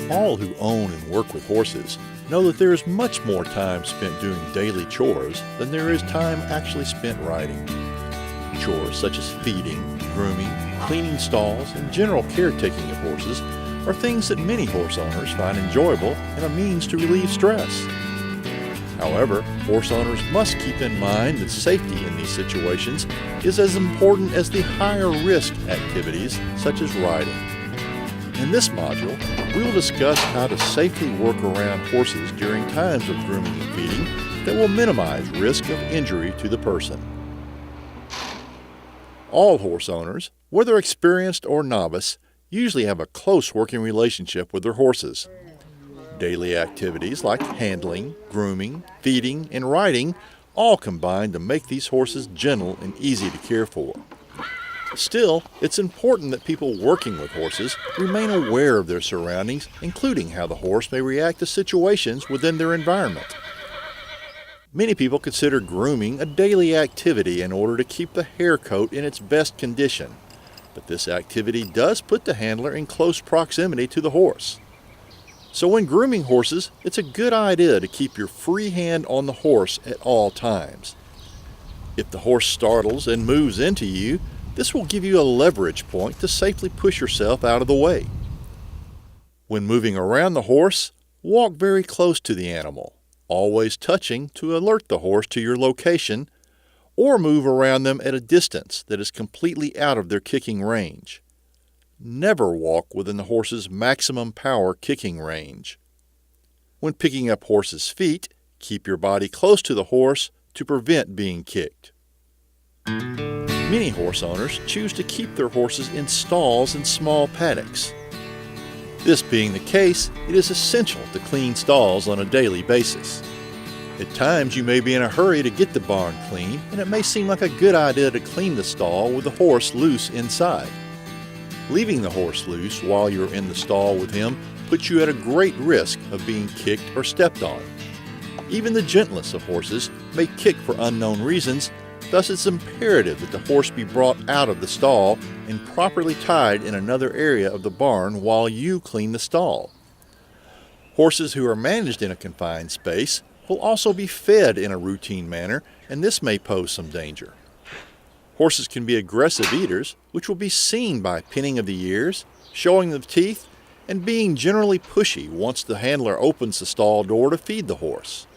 All who own and work with horses know that there is much more time spent doing daily chores than there is time actually spent riding. Chores such as feeding, grooming, cleaning stalls, and general caretaking of horses are things that many horse owners find enjoyable and a means to relieve stress. However, horse owners must keep in mind that safety in these situations is as important as the higher risk activities such as riding. In this module, we will discuss how to safely work around horses during times of grooming and feeding that will minimize risk of injury to the person. All horse owners, whether experienced or novice, usually have a close working relationship with their horses. Daily activities like handling, grooming, feeding, and riding all combine to make these horses gentle and easy to care for. Still, it's important that people working with horses remain aware of their surroundings, including how the horse may react to situations within their environment. Many people consider grooming a daily activity in order to keep the hair coat in its best condition, but this activity does put the handler in close proximity to the horse. So when grooming horses, it's a good idea to keep your free hand on the horse at all times. If the horse startles and moves into you, this will give you a leverage point to safely push yourself out of the way. When moving around the horse, walk very close to the animal, always touching to alert the horse to your location, or move around them at a distance that is completely out of their kicking range. Never walk within the horse's maximum power kicking range. When picking up horses' feet, keep your body close to the horse to prevent being kicked. Many horse owners choose to keep their horses in stalls and small paddocks. This being the case, it is essential to clean stalls on a daily basis. At times you may be in a hurry to get the barn clean, and it may seem like a good idea to clean the stall with the horse loose inside. Leaving the horse loose while you're in the stall with him puts you at a great risk of being kicked or stepped on. Even the gentlest of horses may kick for unknown reasons. Thus, it's imperative that the horse be brought out of the stall and properly tied in another area of the barn while you clean the stall. Horses who are managed in a confined space will also be fed in a routine manner, and this may pose some danger. Horses can be aggressive eaters, which will be seen by pinning of the ears, showing of teeth, and being generally pushy once the handler opens the stall door to feed the horse.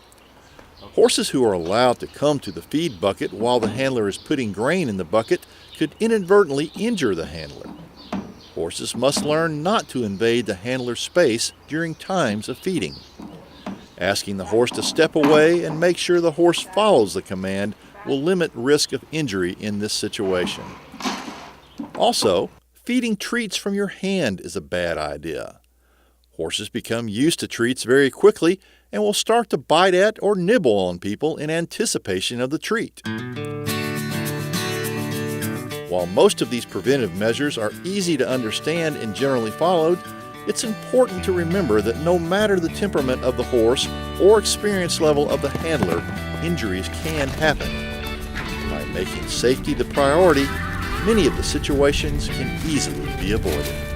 Horses who are allowed to come to the feed bucket while the handler is putting grain in the bucket could inadvertently injure the handler. Horses must learn not to invade the handler's space during times of feeding. Asking the horse to step away and make sure the horse follows the command will limit risk of injury in this situation. Also, feeding treats from your hand is a bad idea. Horses become used to treats very quickly and will start to bite at or nibble on people in anticipation of the treat. While most of these preventive measures are easy to understand and generally followed, it's important to remember that no matter the temperament of the horse or experience level of the handler, injuries can happen. By making safety the priority, many of the situations can easily be avoided.